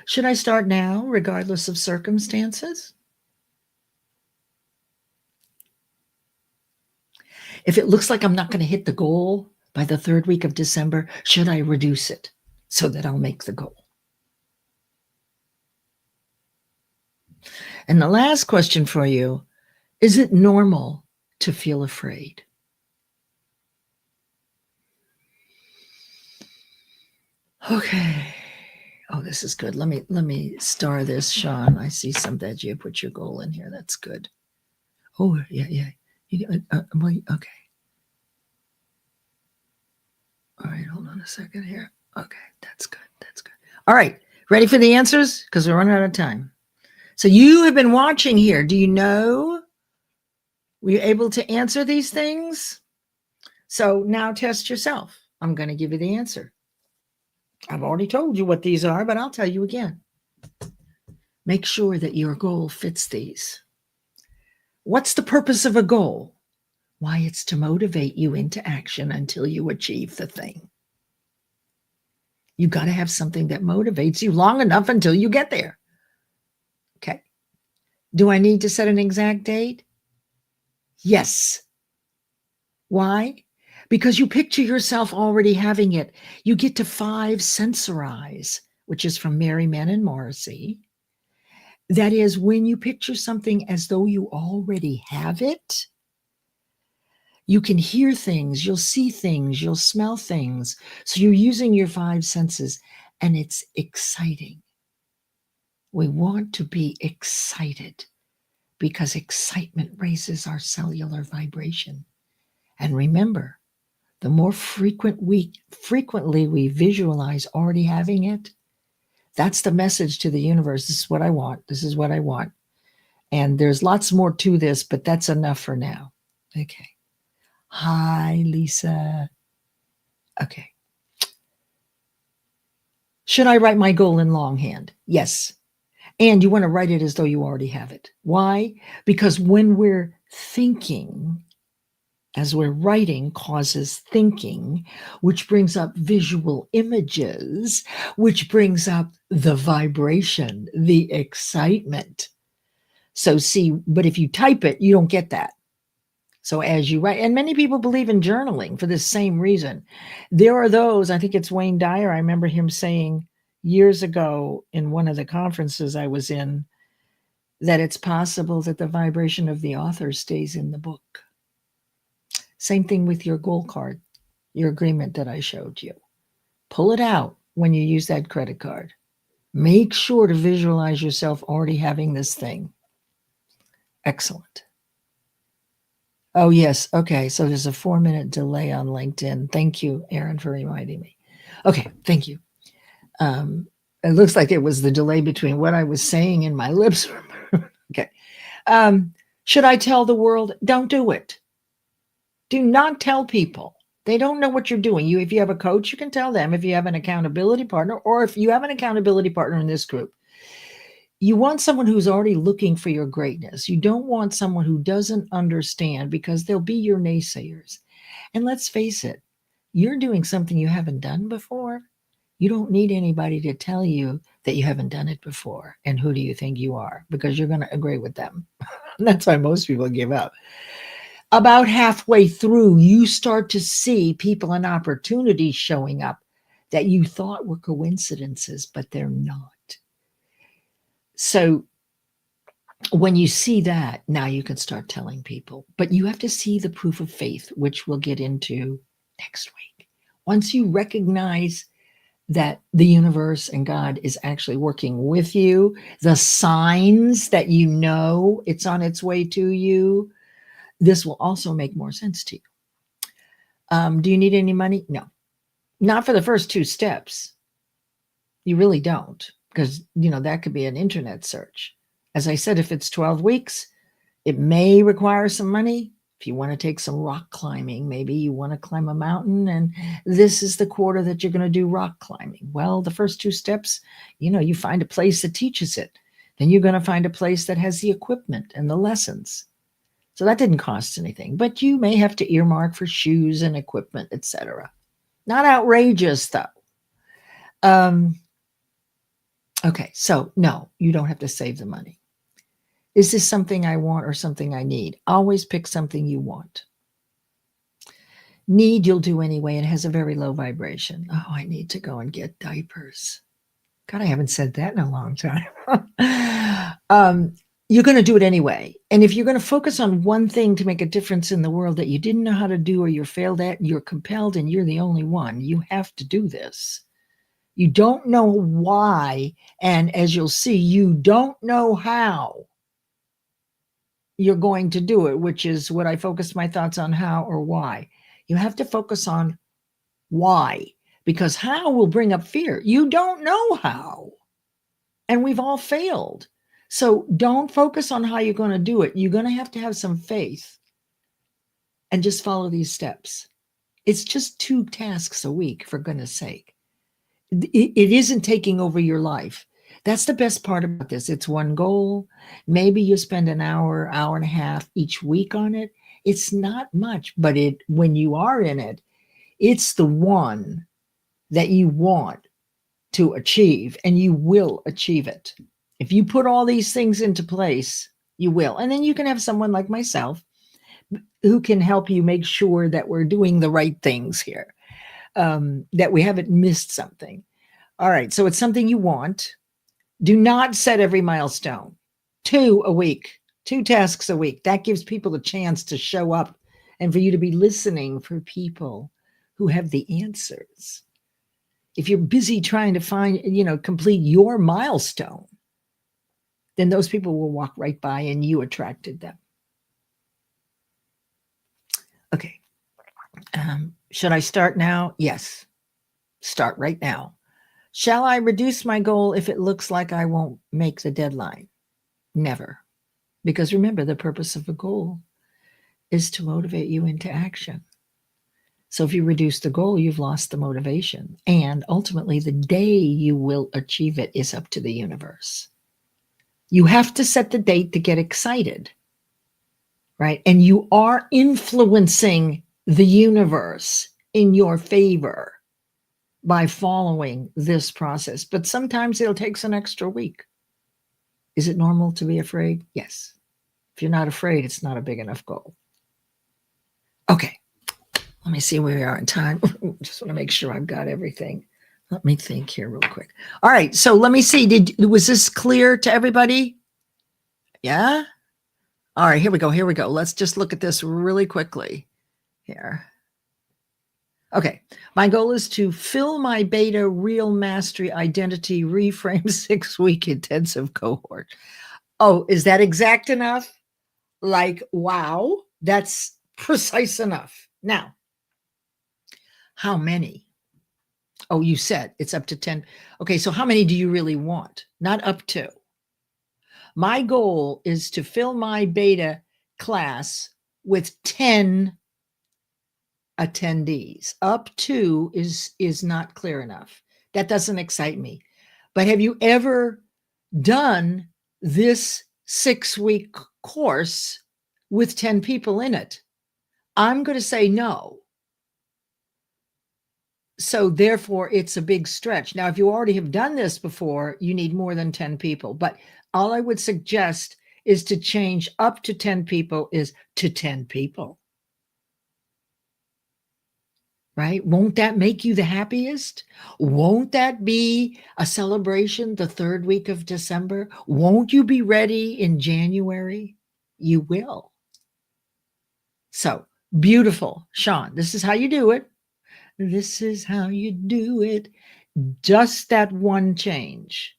Should I start now, regardless of circumstances? If it looks like I'm not going to hit the goal by the 3rd week of December, should I reduce it so that I'll make the goal? And the last question for you, is it normal to feel afraid? Okay. Oh, this is good. Let me star this, Sean. I see some that you put your goal in here. That's good. Oh, yeah. Okay. All right, hold on a second here. Okay, that's good. All right, ready for the answers? Because we're running out of time. So you have been watching here. Do you know? Were you able to answer these things? So now test yourself. I'm going to give you the answer. I've already told you what these are, but I'll tell you again. Make sure that your goal fits these. What's the purpose of a goal? Why, it's to motivate you into action until you achieve the thing. You've got to have something that motivates you long enough until you get there. Okay. Do I need to set an exact date? Yes. Why? Because you picture yourself already having it. You get to 5 sensorize, which is from Merriman and Morrissey. That is, when you picture something as though you already have it, you can hear things, you'll see things, you'll smell things. So you're using your 5 senses, and it's exciting. We want to be excited because excitement raises our cellular vibration. And remember, the more frequently we visualize already having it, that's the message to the universe. This is what I want. This is what I want. And there's lots more to this, but that's enough for now. Okay. Hi, Lisa. Okay. Should I write my goal in longhand? Yes. And you want to write it as though you already have it. Why? Because when we're thinking, as we're writing, causes thinking, which brings up visual images, which brings up the vibration, the excitement. So see, but if you type it, you don't get that. So as you write, and many people believe in journaling for this same reason. There are those, I think it's Wayne Dyer, I remember him saying years ago in one of the conferences I was in, that it's possible that the vibration of the author stays in the book. Same thing with your goal card, your agreement that I showed you. Pull it out when you use that credit card. Make sure to visualize yourself already having this thing. Excellent. Oh, yes. Okay. So there's a 4-minute delay on LinkedIn. Thank you, Aaron, for reminding me. Okay. Thank you. It looks like it was the delay between what I was saying and my lips. Okay. Should I tell the world? Don't do it. Do not tell people They don't know what you're doing. If you have a coach, you can tell them. If you have an accountability partner, or if you have an accountability partner in this group, you want someone who's already looking for your greatness. You don't want someone who doesn't understand, because they'll be your naysayers. And let's face it, you're doing something you haven't done before. You don't need anybody to tell you that you haven't done it before. And who do you think you are? Because you're going to agree with them. That's why most people give up. About halfway through, you start to see people and opportunities showing up that you thought were coincidences, but they're not. So when you see that, now you can start telling people. But you have to see the proof of faith, which we'll get into next week. Once you recognize that the universe and God is actually working with you, the signs that you know it's on its way to you, this will also make more sense to you. Do you need any money? No, not for the first 2 steps. You really don't, because, that could be an internet search. As I said, if it's 12 weeks, it may require some money. If you want to take some rock climbing, maybe you want to climb a mountain, and this is the quarter that you're going to do rock climbing. Well, the first 2 steps, you find a place that teaches it. Then you're going to find a place that has the equipment and the lessons. So that didn't cost anything, but you may have to earmark for shoes and equipment, etc. Not outrageous, though. Okay, so no, you don't have to save the money. Is this something I want or something I need? Always pick something you want. Need, you'll do anyway. It has a very low vibration. Oh, I need to go and get diapers. God, I haven't said that in a long time. You're going to do it anyway. And if you're going to focus on one thing to make a difference in the world that you didn't know how to do, or you're failed at, you're compelled, and you're the only one, you have to do this. You don't know why. And as you'll see, you don't know how you're going to do it, which is what I focus my thoughts on: how or why. You have to focus on why, because how will bring up fear. You don't know how. And we've all failed. So don't focus on how you're going to do it. You're going to have some faith and just follow these steps. It's just 2 tasks a week, for goodness sake. It isn't taking over your life. That's the best part about this. It's one goal. Maybe you spend an hour, hour and a half each week on it. It's not much, but when you are in it, it's the one that you want to achieve, and you will achieve it. If you put all these things into place, you will. And then you can have someone like myself who can help you make sure that we're doing the right things here, that we haven't missed something. All right, so it's something you want. Do not set every milestone. 2 a week, 2 tasks a week. That gives people a chance to show up and for you to be listening for people who have the answers. If you're busy trying to find, complete your milestone, then those people will walk right by and you attracted them. Okay. Should I start now? Yes. Start right now. Shall I reduce my goal if it looks like I won't make the deadline? Never. Because remember, the purpose of a goal is to motivate you into action. So if you reduce the goal, you've lost the motivation. And ultimately, the day you will achieve it is up to the universe. You have to set the date to get excited, right? And you are influencing the universe in your favor by following this process. But sometimes it takes an extra week. Is it normal to be afraid? Yes. If you're not afraid, it's not a big enough goal. Okay. Let me see where we are in time. Just want to make sure I've got everything. Let me think here real quick. All right. So let me see. Was this clear to everybody? Yeah? All right. Here we go. Let's just look at this really quickly here. Okay. My goal is to fill my beta real mastery identity reframe 6-week intensive cohort. Oh, is that exact enough? Like, wow, that's precise enough. Now, how many? Oh, you said it's up to 10. Okay, so how many do you really want? Not up to. My goal is to fill my beta class with 10 attendees. Up to is not clear enough. That doesn't excite me. But have you ever done this 6-week course with 10 people in it? I'm going to say no. So therefore, it's a big stretch. Now, if you already have done this before, you need more than 10 people. But all I would suggest is to change up to 10 people is to 10 people. Right? Won't that make you the happiest? Won't that be a celebration the 3rd week of December? Won't you be ready in January? You will. So beautiful. Sean, this is how you do it. This is how you do it. Just that one change,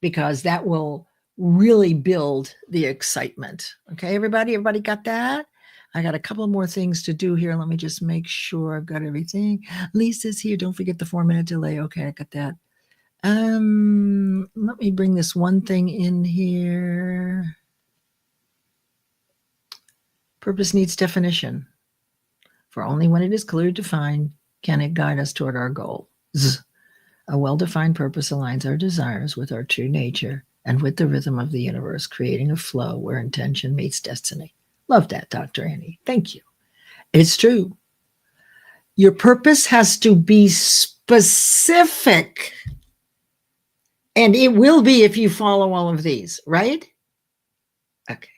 because that will really build the excitement. Okay, everybody got that? I got a couple more things to do here. Let me just make sure I've got everything. Lisa's here. Don't forget the 4-minute delay. Okay, I got that. Let me bring this one thing in here. Purpose needs definition. For only when it is clearly defined can it guide us toward our goals. A well-defined purpose aligns our desires with our true nature and with the rhythm of the universe, creating a flow where intention meets destiny. Love that, Dr. Annie. Thank you. It's true. Your purpose has to be specific. And it will be if you follow all of these, right? Okay.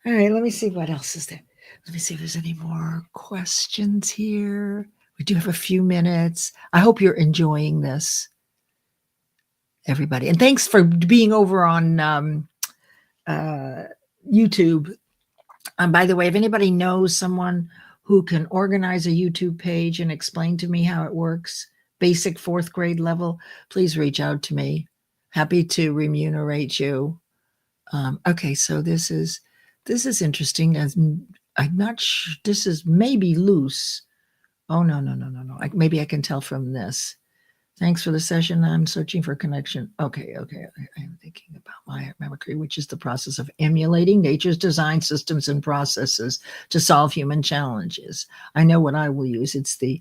All right, let me see what else is there. Let me see if there's any more questions here. We do have a few minutes. I hope you're enjoying this, everybody. And thanks for being over on YouTube. By the way, if anybody knows someone who can organize a YouTube page and explain to me how it works, basic 4th grade level, please reach out to me. Happy to remunerate you. Okay, so this is interesting. I'm not sure. This is maybe loose. Oh, no. Maybe I can tell from this. Thanks for the session. I'm searching for connection. Okay. I'm thinking about my mimicry, which is the process of emulating nature's design systems and processes to solve human challenges. I know what I will use. It's the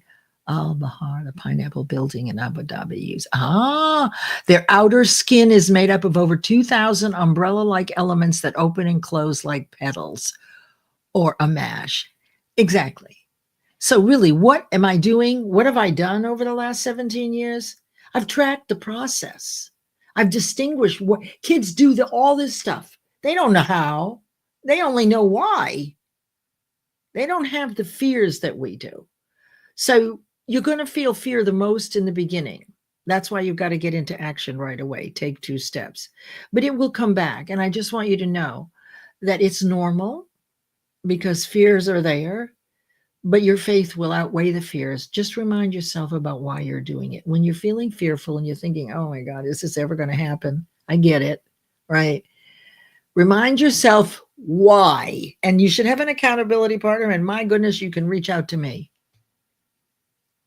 𝐷𝐴𝐴, the pineapple building in Abu Dhabi use. Their outer skin is made up of over 2,000 umbrella-like elements that open and close like petals or a mash. Exactly. So really, what am I doing? What have I done over the last 17 years? I've tracked the process. I've distinguished what kids do, all this stuff. They don't know how. They only know why. They don't have the fears that we do. So you're going to feel fear the most in the beginning. That's why you've got to get into action right away. Take 2 steps. But it will come back. And I just want you to know that it's normal because fears are there. But your faith will outweigh the fears. Just remind yourself about why you're doing it. When you're feeling fearful and you're thinking, oh my God, is this ever going to happen? I get it, right? Remind yourself why. And you should have an accountability partner. And my goodness, you can reach out to me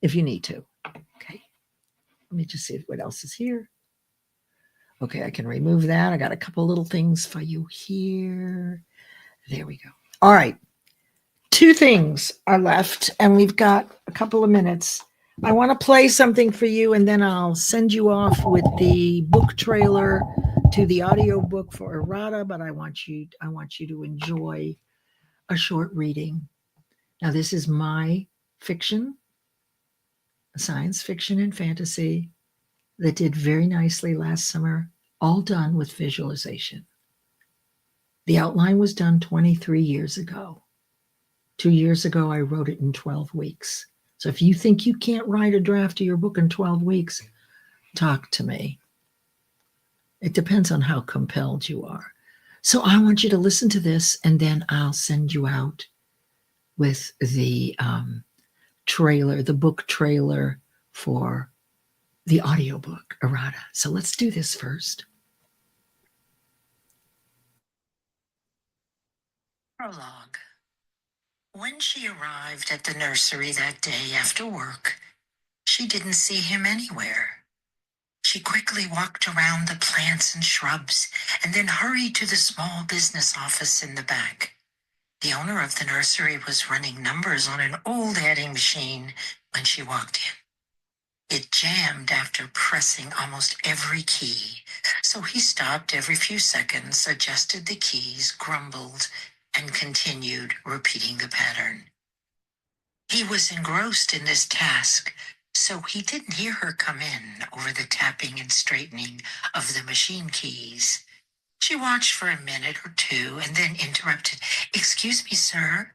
if you need to. Okay. Let me just see what else is here. Okay, I can remove that. I got a couple little things for you here. There we go. All right. 2 things are left, and we've got a couple of minutes. I want to play something for you, and then I'll send you off with the book trailer to the audio book for errata, but I want you to enjoy a short reading. Now, this is my fiction, science fiction and fantasy that did very nicely last summer, all done with visualization. The outline was done 23 years ago. 2 years ago, I wrote it in 12 weeks. So if you think you can't write a draft of your book in 12 weeks, talk to me. It depends on how compelled you are. So I want you to listen to this, and then I'll send you out with the trailer, the book trailer for the audiobook, errata. So let's do this first. Prologue. When she arrived at the nursery that day after work, she didn't see him anywhere. She quickly walked around the plants and shrubs and then hurried to the small business office in the back. The owner of the nursery was running numbers on an old adding machine when she walked in. It jammed after pressing almost every key, so he stopped every few seconds, adjusted the keys, grumbled, and continued repeating the pattern. He was engrossed in this task, so he didn't hear her come in over the tapping and straightening of the machine keys. She watched for a minute or two and then interrupted. "Excuse me, sir,"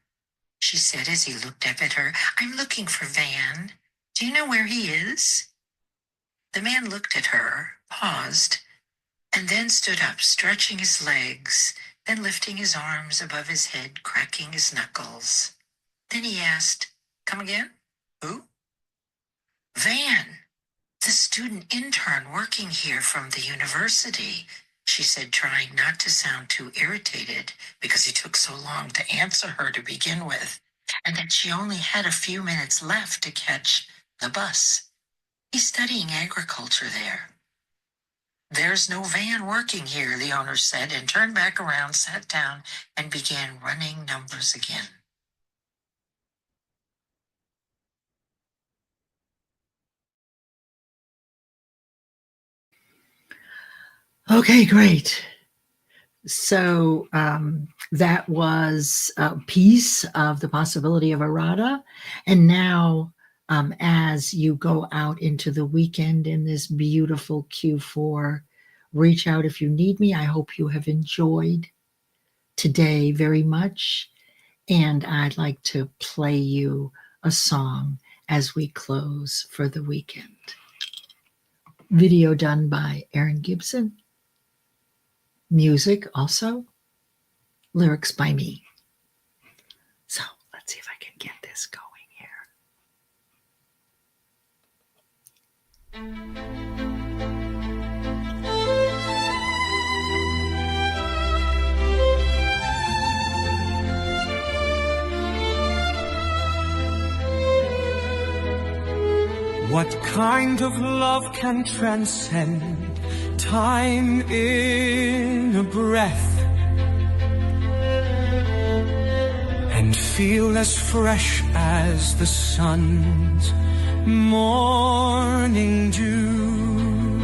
she said as he looked up at her. "I'm looking for Van. Do you know where he is?" The man looked at her, paused, and then stood up, stretching his legs, then lifting his arms above his head, cracking his knuckles. Then he asked, "Come again? Who?" "Van, the student intern working here from the university," she said, trying not to sound too irritated because he took so long to answer her to begin with, and that she only had a few minutes left to catch the bus. "He's studying agriculture there." "There's no Van working here," the owner said, and turned back around, sat down, and began running numbers again. Okay, great. So that was a piece of the possibility of errata. And now, as you go out into the weekend in this beautiful Q4, reach out if you need me. I hope you have enjoyed today very much. And I'd like to play you a song as we close for the weekend. Video done by Aaron Gibson. Music also, lyrics by me. So let's see if I can get this going here. What kind of love can transcend time in a breath and feel as fresh as the sun's morning dew?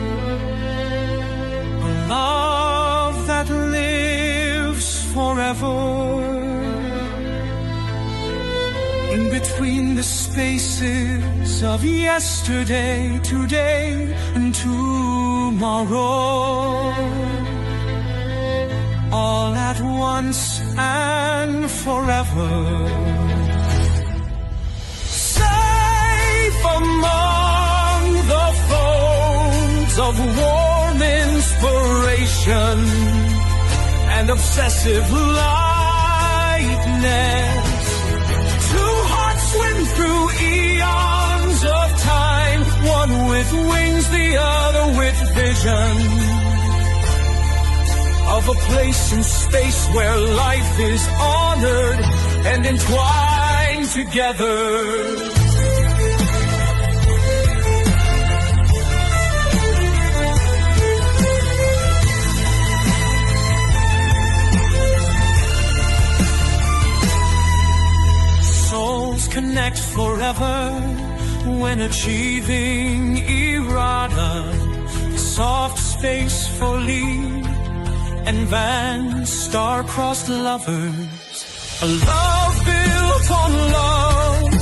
A love that lives forever in between the spaces of yesterday, today, and tomorrow, all at once and forever. Safe among the folds of warm inspiration and obsessive lightness, swim through eons of time, one with wings, the other with vision, of a place in space where life is honored and entwined together. Connect forever when achieving errata, soft space for Lee and Van, star-crossed lovers, a love built on love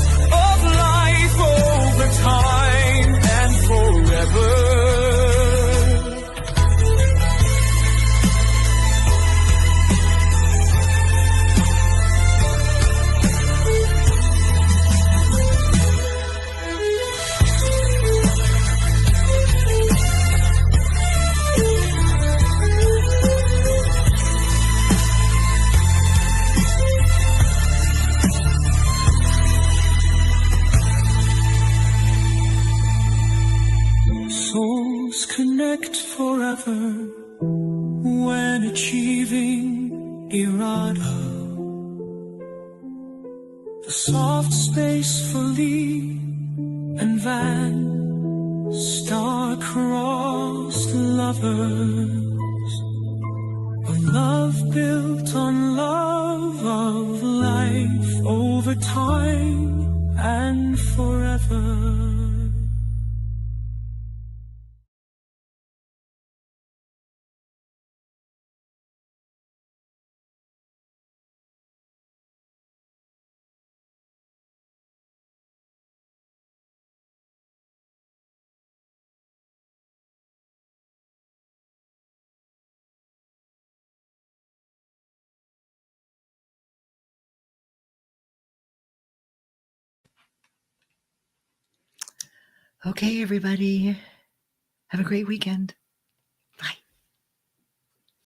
of life over time and forever. Souls connect forever when achieving errata, the soft space for Lee and Van, star-crossed lovers, a love built on love of over time and forever. Okay, everybody. Have a great weekend.